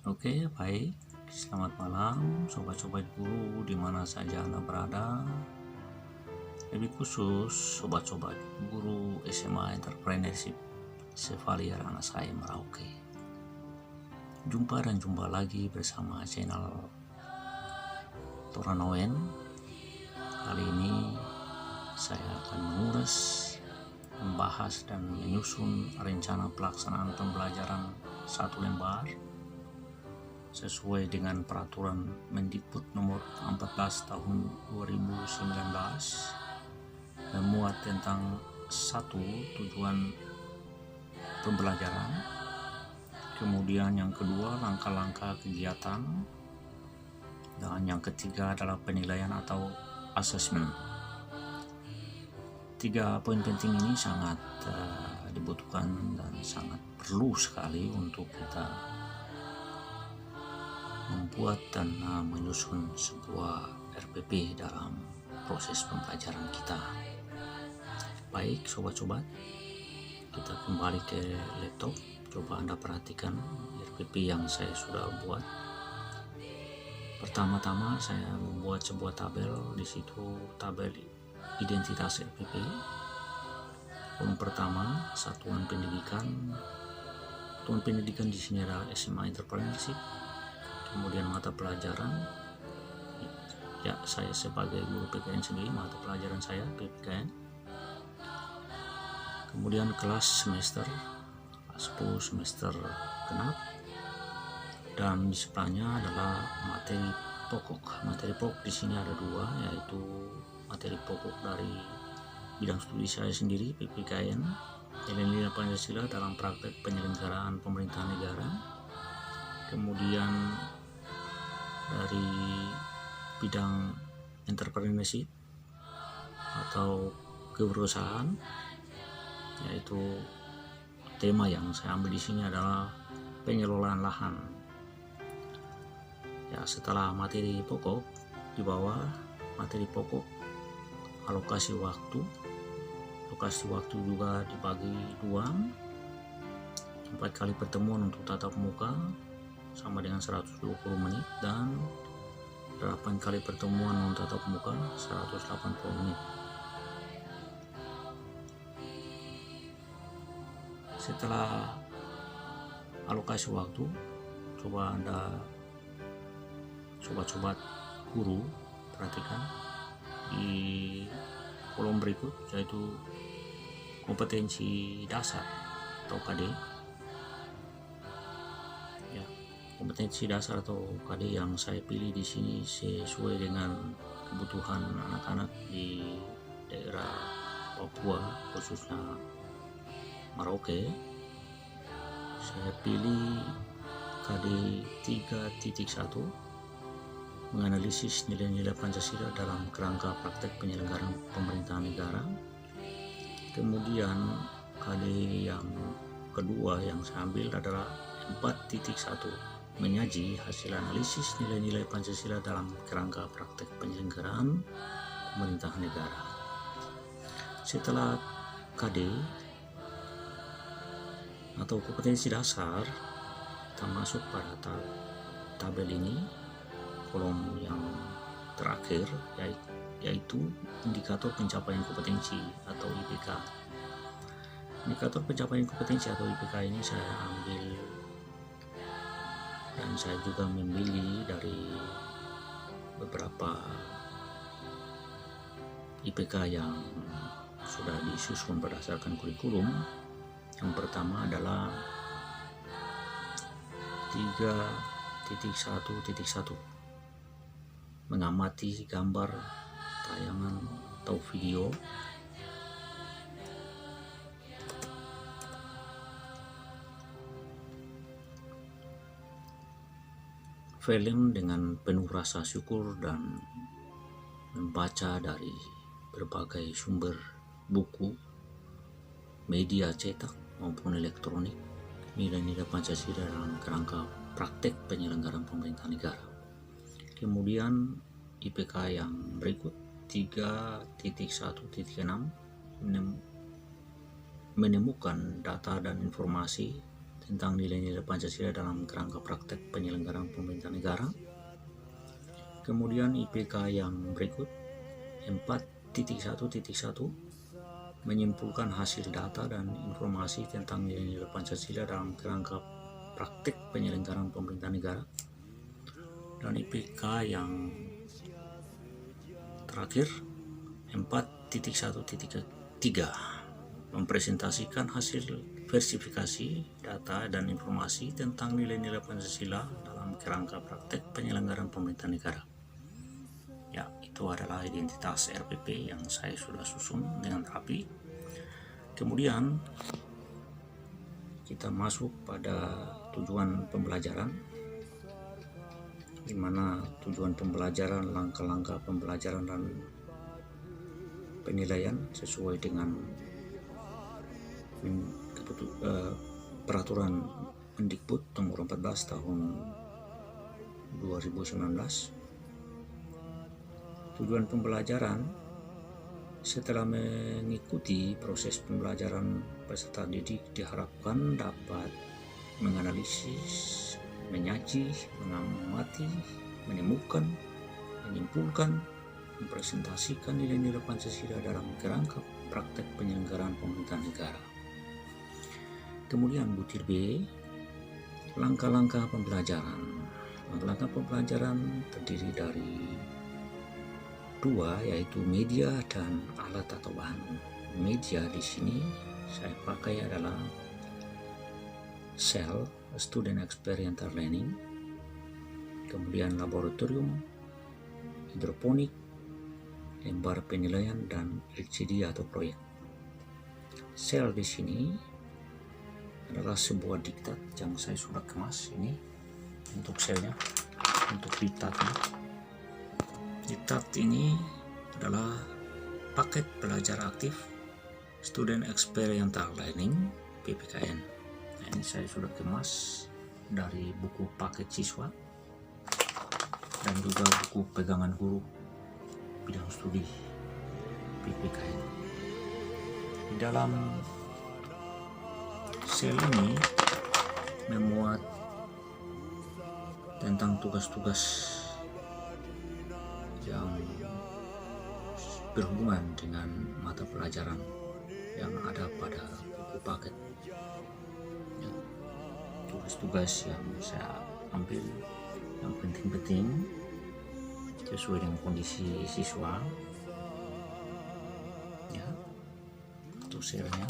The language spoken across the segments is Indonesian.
Oke, baik. Selamat malam, sobat-sobat guru di mana saja Anda berada. Lebih khusus, sobat-sobat guru SMA Entrepreneurship Chevalier anak saya Merauke. Jumpa lagi bersama channel Toranoen. Kali ini saya akan mengulas, membahas dan menyusun rencana pelaksanaan pembelajaran satu lembar sesuai dengan peraturan Mendikbud nomor 14 tahun 2019, memuat tentang satu, tujuan pembelajaran, kemudian yang kedua langkah-langkah kegiatan, dan yang ketiga adalah penilaian atau asesmen. 3 poin penting ini sangat dibutuhkan dan sangat perlu sekali untuk kita membuat dan menyusun sebuah RPP dalam proses pembelajaran kita. Baik sobat-sobat, kita kembali ke laptop. Coba Anda perhatikan RPP yang saya sudah buat. Pertama-tama saya membuat sebuah tabel. Di situ tabel identitas RPP. Kolom pertama, satuan pendidikan. Satuan pendidikan di sini adalah SMA Entrepreneurship. Kemudian mata pelajaran, ya saya sebagai guru PKN sendiri, mata pelajaran saya PKN. Kemudian kelas semester, kelas 10 semester genap, dan di sebelahnya adalah materi pokok. Materi pokok di sini ada 2, yaitu materi pokok dari bidang studi saya sendiri PPKN, nilai-nilai Pancasila dalam praktek penyelenggaraan pemerintahan negara. Kemudian dari bidang entrepreneurship atau kewirausahaan, yaitu tema yang saya ambil di sini adalah pengelolaan lahan. Ya, setelah materi pokok, di bawah materi pokok alokasi waktu. Alokasi waktu juga dibagi 2, 4 kali pertemuan untuk tatap muka sama dengan 120 menit dan 8 kali pertemuan untuk tatap muka 180 menit. Setelah alokasi waktu, coba Anda sobat-sobat guru perhatikan di kolom berikut, yaitu kompetensi dasar atau KD. Kompetensi dasar atau KD yang saya pilih di sini sesuai dengan kebutuhan anak-anak di daerah Papua, khususnya Merauke. Saya pilih KD 3.1, menganalisis nilai-nilai Pancasila dalam kerangka praktek penyelenggaraan pemerintahan negara. Kemudian KD yang kedua yang saya ambil adalah 4.1, menyaji hasil analisis nilai-nilai Pancasila dalam kerangka praktek penyelenggaraan pemerintahan negara. Setelah KD atau kompetensi dasar, kita masuk pada tabel ini, kolom yang terakhir, yaitu indikator pencapaian kompetensi atau IPK. Indikator pencapaian kompetensi atau IPK ini saya ambil dan saya juga memilih dari beberapa IPK yang sudah disusun berdasarkan kurikulum. Yang pertama adalah 3.1.1, mengamati gambar, tayangan atau video. Film dengan penuh rasa syukur dan membaca dari berbagai sumber buku, media cetak maupun elektronik, nilai-nilai Pancasila dalam kerangka praktek penyelenggaraan pemerintahan negara. Kemudian IPK yang berikut 3.1.6, menemukan data dan informasi tentang nilai-nilai Pancasila dalam kerangka praktek penyelenggaraan pemerintahan negara. Kemudian IPK yang berikut 4.1.1 menyimpulkan hasil data dan informasi tentang nilai-nilai Pancasila dalam kerangka praktek penyelenggaraan pemerintahan negara. Dan IPK yang terakhir 4.1.3 mempresentasikan hasil versifikasi data dan informasi tentang nilai-nilai Pancasila dalam kerangka praktek penyelenggaraan pemerintahan negara. Ya, itu adalah identitas RPP yang saya sudah susun dengan rapi. Kemudian kita masuk pada tujuan pembelajaran, di mana tujuan pembelajaran, langkah-langkah pembelajaran dan penilaian sesuai dengan peraturan Mendikbud nomor 14 tahun 2019. Tujuan pembelajaran: setelah mengikuti proses pembelajaran, peserta didik diharapkan dapat menganalisis, menyaji, mengamati, menemukan, menyimpulkan, mempresentasikan nilai-nilai Pancasila dalam kerangka praktek penyelenggaraan pemerintahan negara. Kemudian butir B, langkah-langkah pembelajaran. Langkah-langkah pembelajaran terdiri dari dua, yaitu media dan alat atau bahan. Media di sini saya pakai adalah SEL, Student Experiential Learning. Kemudian laboratorium, hidroponik, lembar penilaian, dan LCD atau proyek. SEL di sini adalah sebuah diktat yang saya sudah kemas ini untuk selnya, untuk diktatnya. Diktat ini adalah paket belajar aktif Student Experiential Learning PPKN. Nah, ini saya sudah kemas dari buku paket siswa dan juga buku pegangan guru bidang studi PPKN. Di dalam sel ini memuat tentang tugas-tugas yang berhubungan dengan mata pelajaran yang ada pada buku paket. Ya, tugas-tugas yang saya ambil yang penting-penting sesuai dengan kondisi siswa. Ya, itu selnya.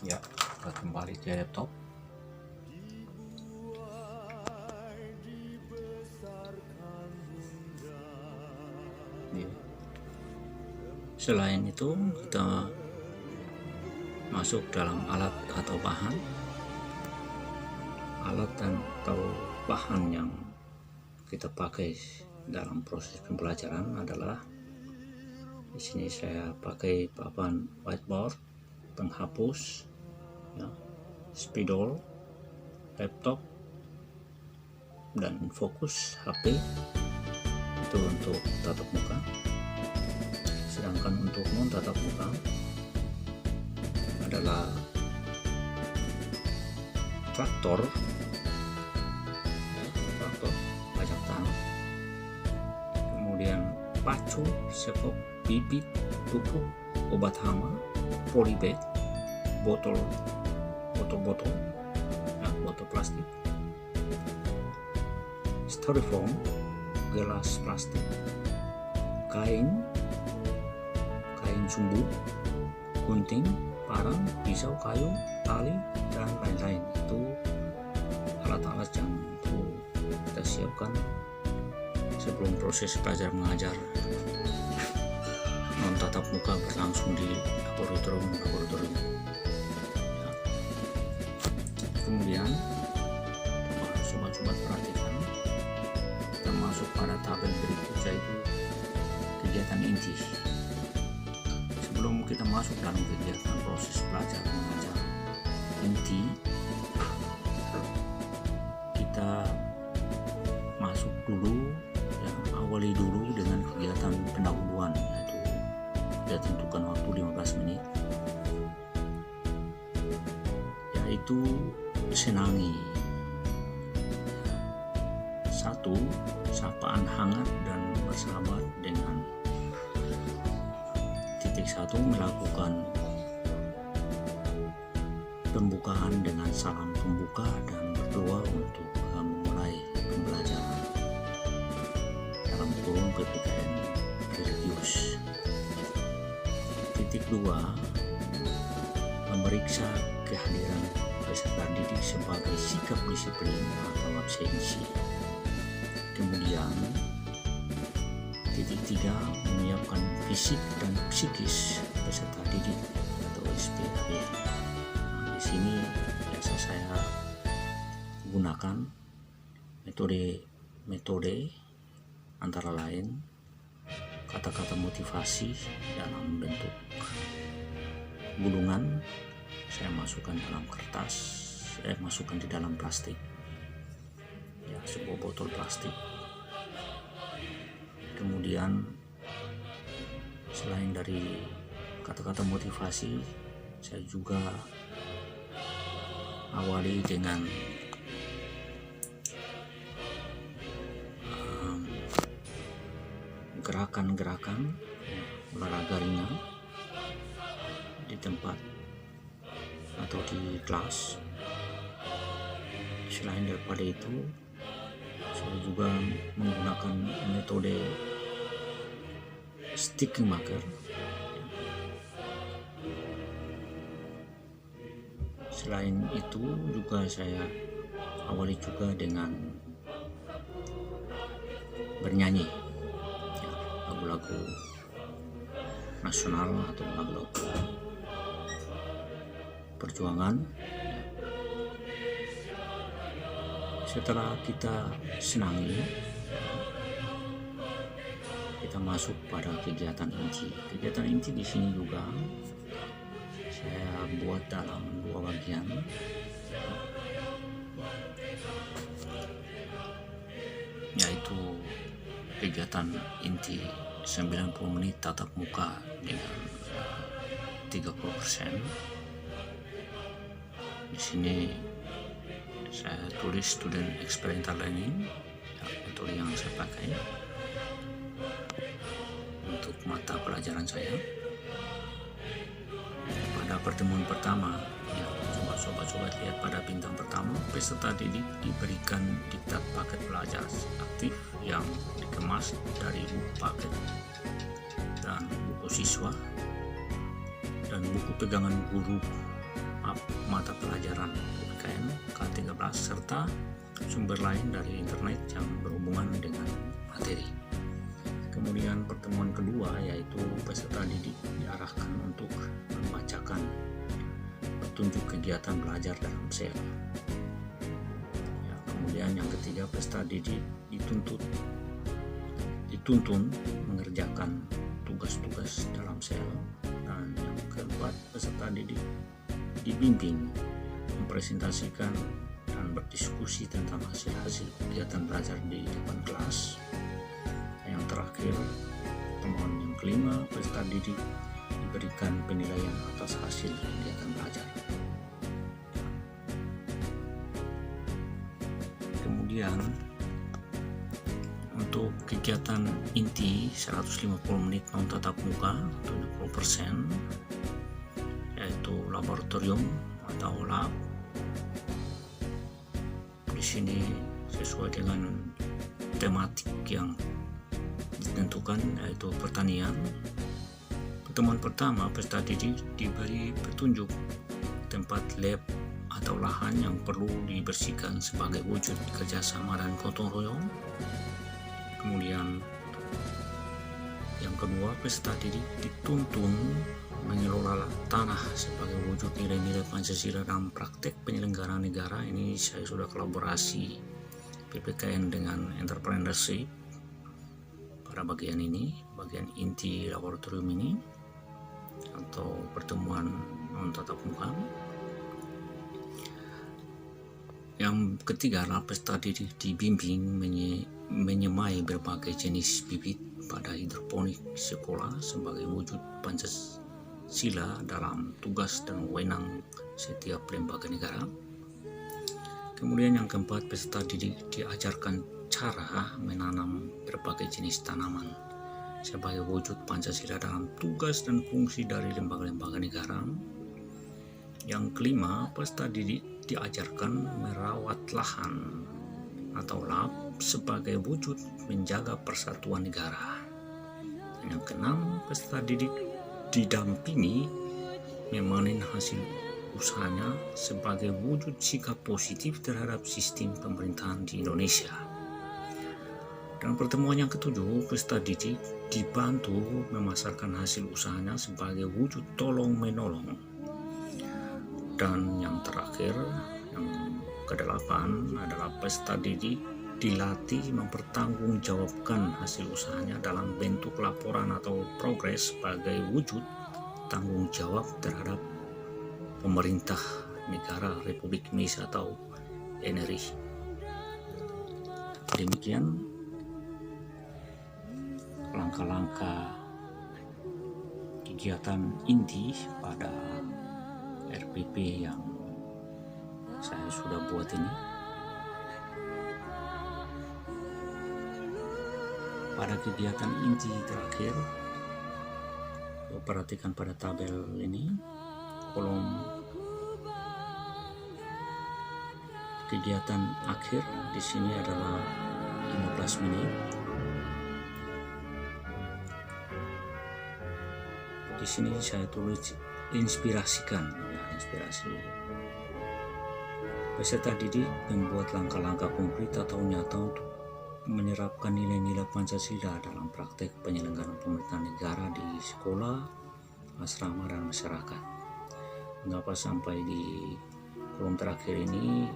Ya, kita kembali ke laptop. Ya. Selain itu, kita masuk dalam alat atau bahan. Alat atau bahan yang kita pakai dalam proses pembelajaran adalah, di sini saya pakai papan whiteboard, penghapus, ya, spidol, laptop, dan fokus HP itu untuk tatap muka. Sedangkan untuk non tatap muka adalah traktor, pajak tanah, kemudian pacu, sekop, bibit, pupuk, obat hama, polybag, botol plastik, styrofoam, gelas plastik, kain sumbu, gunting, parang, pisau, kayu, tali, dan lain-lain. Itu alat-alat yang perlu kita siapkan sebelum proses belajar mengajar non tatap muka berlangsung di laboratorium. Ya. Kemudian sobat-sobat perhatikan, kita masuk pada tabel berikut, yaitu kegiatan inti. Sebelum kita masuk dalam kegiatan proses belajar mengajar inti, kita masuk dulu, awali dulu dengan kegiatan pendahuluan, yaitu kita tentukan waktu 15 menit. yaitu senangi. 1. Sapaan hangat dan bersahabat dengan. Titik 1. Melakukan pembukaan dengan salam pembuka dan berdoa untuk memulai pembelajaran dalam kurung PPKN religius. Titik 2. Memeriksa kehadiran peserta didik sebagai sikap disiplin atau absensi. Kemudian titik 3. Menyiapkan fisik dan psikis peserta didik atau SPAD. Di sini biasa saya gunakan metode antara lain kata-kata motivasi dalam bentuk gulungan. Saya masukkan dalam kertas, saya masukkan di dalam plastik, ya, sebuah botol plastik. Kemudian selain dari kata-kata motivasi, saya juga awali dengan gerakan-gerakan olahraga ringan di tempat atau di kelas. Selain daripada itu, saya juga menggunakan metode sticky marker. Selain itu juga saya awali juga dengan bernyanyi, ya, lagu-lagu nasional atau lagu-lagu perjuangan. Setelah kita senangi, kita masuk pada kegiatan inti. Kegiatan inti di sini juga saya buat dalam 2 bagian. Yaitu kegiatan inti 90 menit tatap muka dengan 30%. Di sini saya tulis student experiential learning, ya, metode yang saya pakai untuk mata pelajaran saya. Pada pertemuan pertama, ya, coba lihat pada bintang pertama, peserta didik diberikan diktat paket belajar aktif yang dikemas dari buku paket dan buku siswa dan buku pegangan guru mata pelajaran PPKN K13 serta sumber lain dari internet yang berhubungan dengan materi. Kemudian pertemuan kedua yaitu peserta didik diarahkan untuk membacakan petunjuk kegiatan belajar dalam sel. Ya, kemudian yang ketiga, peserta didik dituntun mengerjakan tugas-tugas dalam sel. Dan yang keempat, peserta didik dibimbing mempresentasikan dan berdiskusi tentang hasil-hasil kegiatan belajar di depan kelas. Yang terakhir, pertemuan yang kelima, peserta didik diberikan penilaian atas hasil kegiatan belajar. Kemudian untuk kegiatan inti 150 menit non tatap muka 70%, yaitu laboratorium atau lab. Di sini sesuai dengan tematik yang ditentukan, yaitu pertanian. Pertemuan pertama, peserta didik diberi petunjuk tempat lab atau lahan yang perlu dibersihkan sebagai wujud kerjasama dan gotong royong. Kemudian yang kedua, peserta didik dituntun mengelola tanah sebagai wujud nilai-nilai Pancasila dalam praktek penyelenggaraan negara. Ini saya sudah kolaborasi PPKN dengan entrepreneurship pada bagian ini, bagian inti laboratorium ini atau pertemuan non tatap muka. Yang ketiga, peserta didik dibimbing menyemai berbagai jenis bibit pada hidroponik sekolah sebagai wujud Pancasila dalam tugas dan wewenang setiap lembaga negara. Kemudian yang keempat, peserta didik diajarkan cara menanam berbagai jenis tanaman sebagai wujud Pancasila dalam tugas dan fungsi dari lembaga-lembaga negara. Yang kelima, peserta didik diajarkan merawat lahan atau lab sebagai wujud menjaga persatuan negara. Dan yang keenam, peserta didik didampingi memanen hasil usahanya sebagai wujud sikap positif terhadap sistem pemerintahan di Indonesia. Dalam pertemuan yang ketujuh, peserta didik dibantu memasarkan hasil usahanya sebagai wujud tolong-menolong. Dan yang terakhir, yang kedelapan adalah peserta didik dilatih mempertanggungjawabkan hasil usahanya dalam bentuk laporan atau progres sebagai wujud tanggung jawab terhadap pemerintah negara Republik Indonesia atau NRI. Demikian langkah-langkah kegiatan inti pada RPP yang saya sudah buat ini. Pada kegiatan inti terakhir, perhatikan pada tabel ini, kolom kegiatan akhir di sini adalah 15 menit. Di sini saya tulis inspirasikan, inspirasi. Peserta didik membuat langkah-langkah konkret atau nyata untuk menerapkan nilai-nilai Pancasila dalam praktek penyelenggaraan pemerintahan negara di sekolah, asrama, dan masyarakat. Mengapa sampai di kolom terakhir ini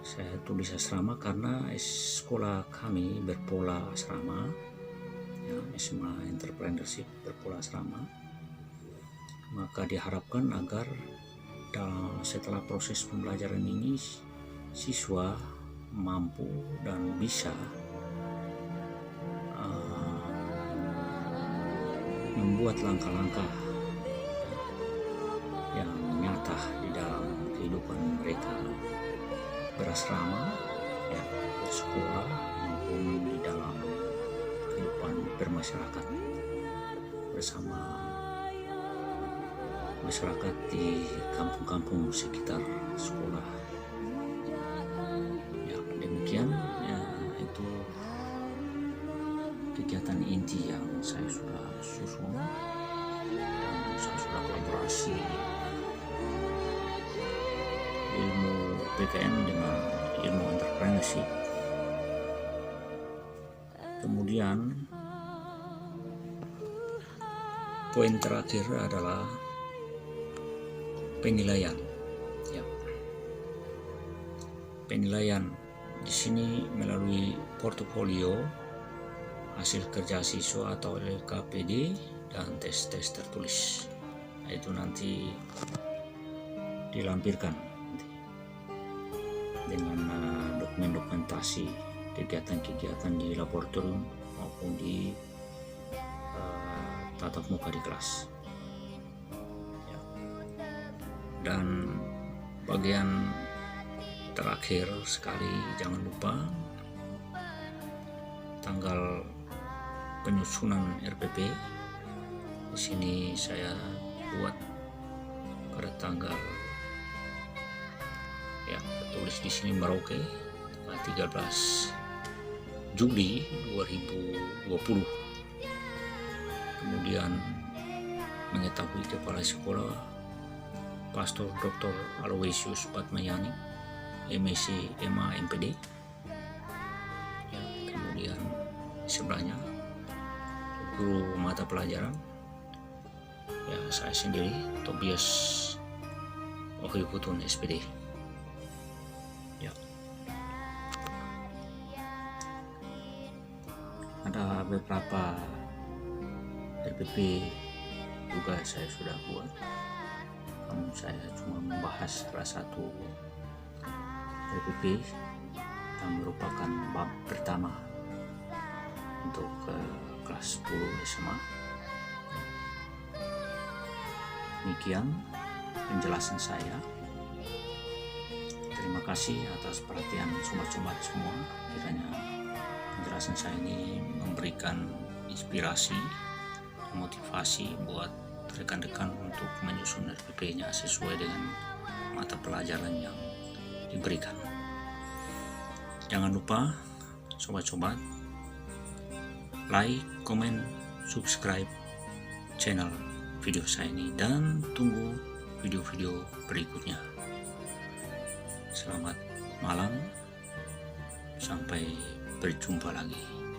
saya tulis asrama? Karena sekolah kami berpola asrama, ya, SMA Entrepreneurship berpola asrama. Maka diharapkan agar setelah proses pembelajaran ini siswa mampu dan bisa membuat langkah-langkah yang nyata di dalam kehidupan mereka berasrama, ya, bersekolah, maupun di dalam kehidupan bermasyarakat bersama masyarakat di kampung-kampung sekitar sekolah. Ya, demikian, ya, itu kegiatan inti yang saya sudah susun dan saya sudah kolaborasi ilmu PKN dengan ilmu entrepreneurship. Kemudian poin terakhir adalah penilaian. Ya. Penilaian di sini melalui portofolio, hasil kerja siswa atau LKPD, dan tes-tes tertulis. Nah, itu nanti dilampirkan dengan dokumentasi kegiatan-kegiatan di laboratorium maupun di tatap muka di kelas. Ya. Dan bagian terakhir sekali, jangan lupa tanggal penyusunan RPP. Di sini saya buat pada tanggal, ya, tulis di sini Merauke, 13 Juli 2020. Kemudian mengetahui kepala sekolah Pastor Dr. Aloysius Patmayani, MSc MA MPD. Ya, kemudian sebelahnya guru mata pelajaran, ya, saya sendiri, Tobias Ohiputun SPD. Ya. Ada beberapa RPP juga saya sudah buat, namun saya cuma membahas salah satu RPP yang merupakan bab pertama untuk kelas 10 SMA. Demikian penjelasan saya. Terima kasih atas perhatian sobat-sobat semua. Kiranya penjelasan saya ini memberikan inspirasi, motivasi buat rekan-rekan untuk menyusun RPP-nya sesuai dengan mata pelajaran yang diberikan. Jangan lupa sobat-sobat like, komen, subscribe channel video saya ini, dan tunggu video-video berikutnya. Selamat malam, sampai berjumpa lagi.